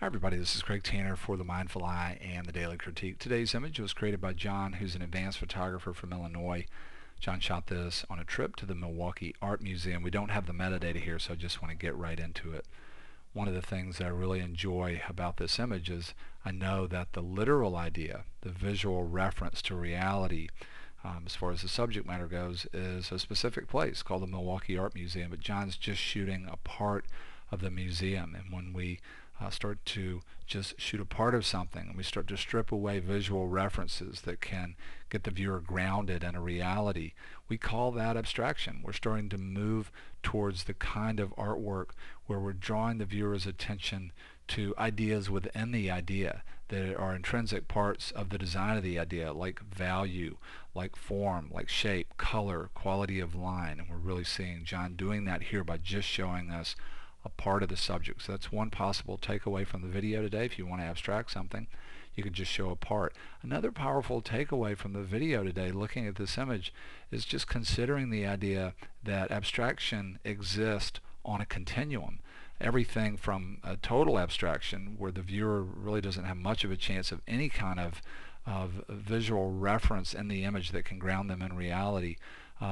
Hi everybody, this is Craig Tanner for The Mindful Eye and The Daily Critique. Today's image was created by John, who's an advanced photographer from Illinois. John shot this on a trip to the Milwaukee Art Museum. We don't have the metadata here, so I just want to get right into it. One of the things that I really enjoy about this image is I know that the literal idea, the visual reference to reality, as far as the subject matter goes, is a specific place called the Milwaukee Art Museum, but John's just shooting a part of the museum. And when we start to just shoot a part of something and we start to strip away visual references that can get the viewer grounded in a reality, we call that abstraction. We're starting to move towards the kind of artwork where we're drawing the viewer's attention to ideas within the idea that are intrinsic parts of the design of the idea, like value, like form, like shape, color, quality of line. And we're really seeing John doing that here by just showing us a part of the subject. So that's one possible takeaway from the video today. If you want to abstract something, you could just show a part. Another powerful takeaway from the video today, looking at this image, is just considering the idea that abstraction exists on a continuum. Everything from a total abstraction, where the viewer really doesn't have much of a chance of any kind of visual reference in the image that can ground them in reality,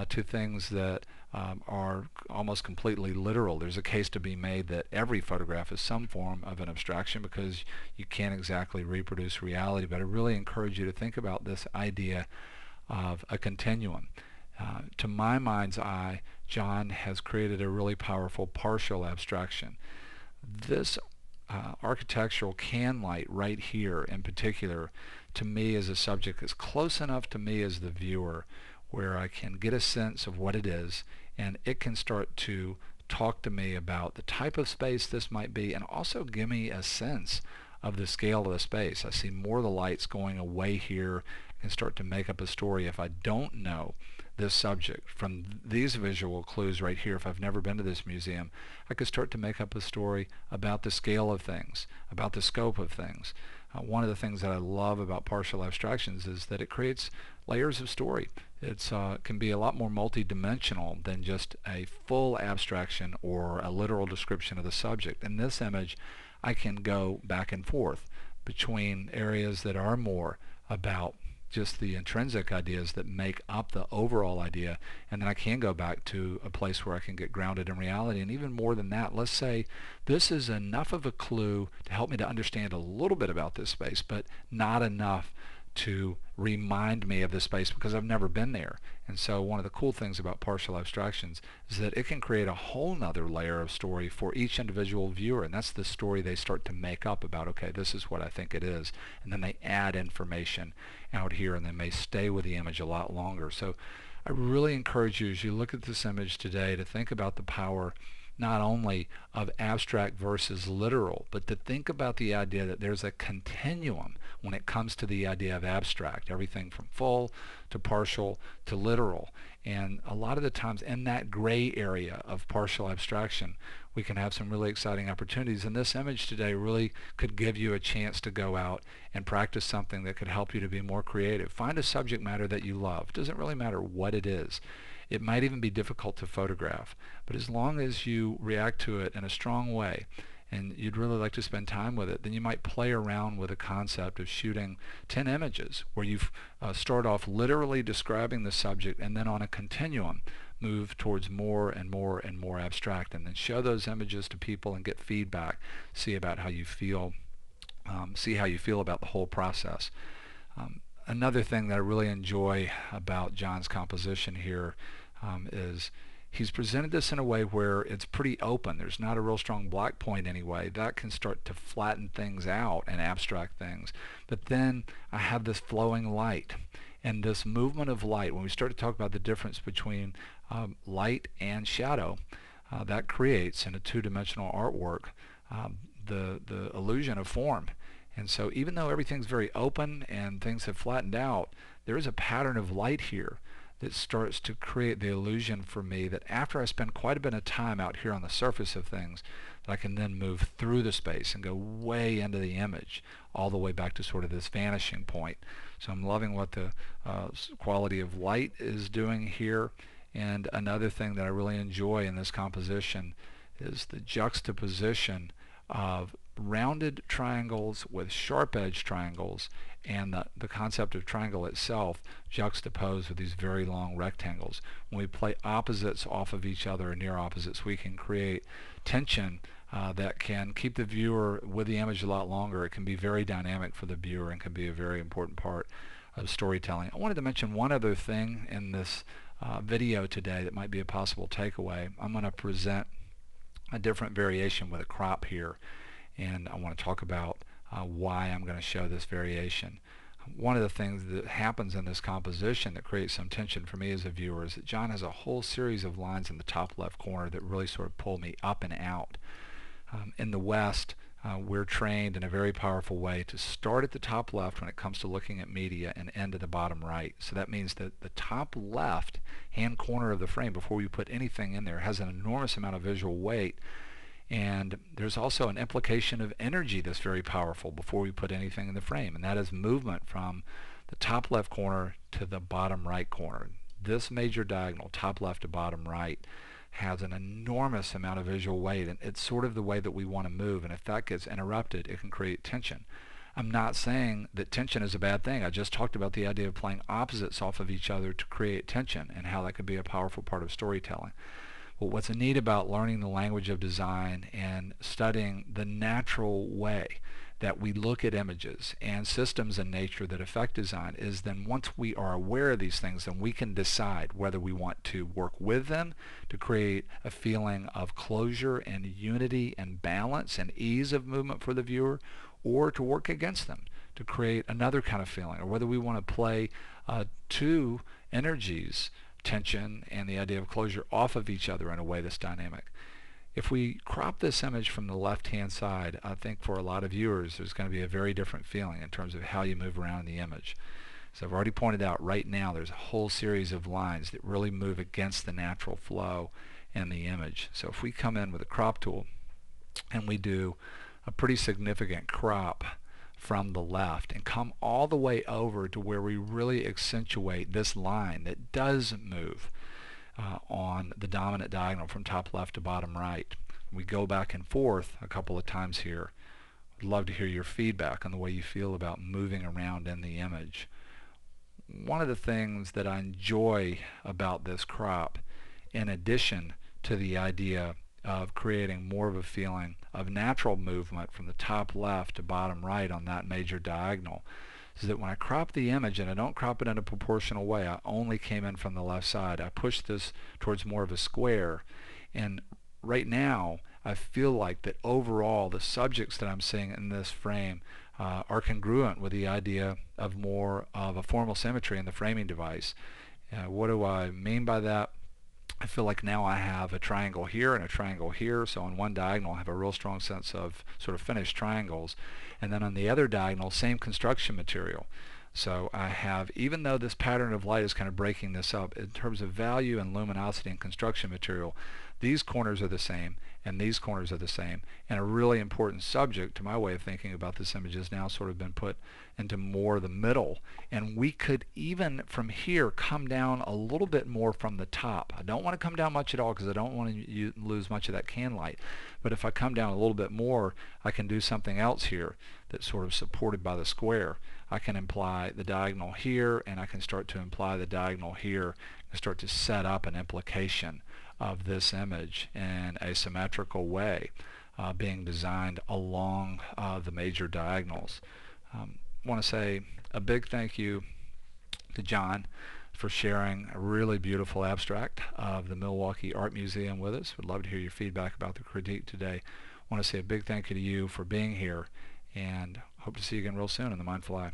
to things that are almost completely literal. There's a case to be made that every photograph is some form of an abstraction because you can't exactly reproduce reality. But I really encourage you to think about this idea of a continuum. To my mind's eye, John has created a really powerful partial abstraction. This architectural can light right here in particular, to me as a subject, is close enough to me as the viewer where I can get a sense of what it is, and it can start to talk to me about the type of space this might be, and also give me a sense of the scale of the space. I see more of the lights going away here and start to make up a story. If I don't know this subject from these visual clues right here, if I've never been to this museum, I could start to make up a story about the scale of things, about the scope of things. One of the things that I love about partial abstractions is that it creates layers of story. It can be a lot more multi-dimensional than just a full abstraction or a literal description of the subject. In this image, I can go back and forth between areas that are more about just the intrinsic ideas that make up the overall idea, and then I can go back to a place where I can get grounded in reality. And even more than that, let's say this is enough of a clue to help me to understand a little bit about this space, but not enough to remind me of this space because I've never been there. And so one of the cool things about partial abstractions is that it can create a whole nother layer of story for each individual viewer, and that's the story they start to make up about, okay, this is what I think it is, and then they add information out here, and they may stay with the image a lot longer. So I really encourage you, as you look at this image today, to think about the power not only of abstract versus literal, but to think about the idea that there's a continuum when it comes to the idea of abstract, everything from full to partial to literal. And a lot of the times in that gray area of partial abstraction, we can have some really exciting opportunities. And this image today really could give you a chance to go out and practice something that could help you to be more creative. Find a subject matter that you love. It doesn't really matter what it is. It might even be difficult to photograph, but as long as you react to it in a strong way and you'd really like to spend time with it, then you might play around with the concept of shooting 10 images where you start off literally describing the subject, and then on a continuum move towards more and more and more abstract, and then show those images to people and get feedback, see about how you feel, see how you feel about the whole process. Another thing that I really enjoy about John's composition here is he's presented this in a way where it's pretty open. There's not a real strong black point anyway. That can start to flatten things out and abstract things. But then I have this flowing light, and this movement of light, when we start to talk about the difference between light and shadow, that creates in a two-dimensional artwork the illusion of form. And so even though everything's very open and things have flattened out, there is a pattern of light here that starts to create the illusion for me that after I spend quite a bit of time out here on the surface of things, that I can then move through the space and go way into the image, all the way back to sort of this vanishing point. So I'm loving what the quality of light is doing here. And another thing that I really enjoy in this composition is the juxtaposition of rounded triangles with sharp edge triangles, and the concept of triangle itself juxtaposed with these very long rectangles. When we play opposites off of each other, or near opposites, we can create tension that can keep the viewer with the image a lot longer. It can be very dynamic for the viewer and can be a very important part of storytelling. I wanted to mention one other thing in this video today that might be a possible takeaway. I'm going to present a different variation with a crop here, and I want to talk about why I'm going to show this variation. One of the things that happens in this composition that creates some tension for me as a viewer is that John has a whole series of lines in the top left corner that really sort of pull me up and out. In the West, we're trained in a very powerful way to start at the top left when it comes to looking at media and end at the bottom right. So that means that the top left hand corner of the frame, before we put anything in there, has an enormous amount of visual weight. And there's also an implication of energy that's very powerful before we put anything in the frame, and that is movement from the top left corner to the bottom right corner. This major diagonal, top left to bottom right, has an enormous amount of visual weight, and it's sort of the way that we want to move, and if that gets interrupted, it can create tension. I'm not saying that tension is a bad thing. I just talked about the idea of playing opposites off of each other to create tension and how that could be a powerful part of storytelling. But what's neat about learning the language of design and studying the natural way that we look at images and systems in nature that affect design is then once we are aware of these things, then we can decide whether we want to work with them to create a feeling of closure and unity and balance and ease of movement for the viewer, or to work against them to create another kind of feeling, or whether we want to play two energies, tension and the idea of closure, off of each other in a way that's dynamic. If we crop this image from the left hand side, I think for a lot of viewers there's going to be a very different feeling in terms of how you move around the image. So I've already pointed out right now there's a whole series of lines that really move against the natural flow in the image. So if we come in with a crop tool and we do a pretty significant crop from the left and come all the way over to where we really accentuate this line that does move on the dominant diagonal from top left to bottom right. We go back and forth a couple of times here. I'd love to hear your feedback on the way you feel about moving around in the image. One of the things that I enjoy about this crop, in addition to the idea of creating more of a feeling of natural movement from the top left to bottom right on that major diagonal, is that when I crop the image, and I don't crop it in a proportional way, I only came in from the left side, I push this towards more of a square, and right now I feel like that overall the subjects that I'm seeing in this frame are congruent with the idea of more of a formal symmetry in the framing device. What do I mean by that? I feel like now I have a triangle here and a triangle here, so on one diagonal I have a real strong sense of sort of finished triangles, and then on the other diagonal, same construction material. So I have, even though this pattern of light is kind of breaking this up, in terms of value and luminosity and construction material, these corners are the same and these corners are the same, and a really important subject to my way of thinking about this image has now sort of been put into more the middle, and we could even from here come down a little bit more from the top. I don't want to come down much at all because I don't want to lose much of that can light, but if I come down a little bit more, I can do something else here that's sort of supported by the square. I can imply the diagonal here, and I can start to imply the diagonal here and start to set up an implication of this image in a symmetrical way, being designed along the major diagonals. I want to say a big thank you to John for sharing a really beautiful abstract of the Milwaukee Art Museum with us. Would love to hear your feedback about the critique today. I want to say a big thank you to you for being here, and hope to see you again real soon in the Mindful Eye.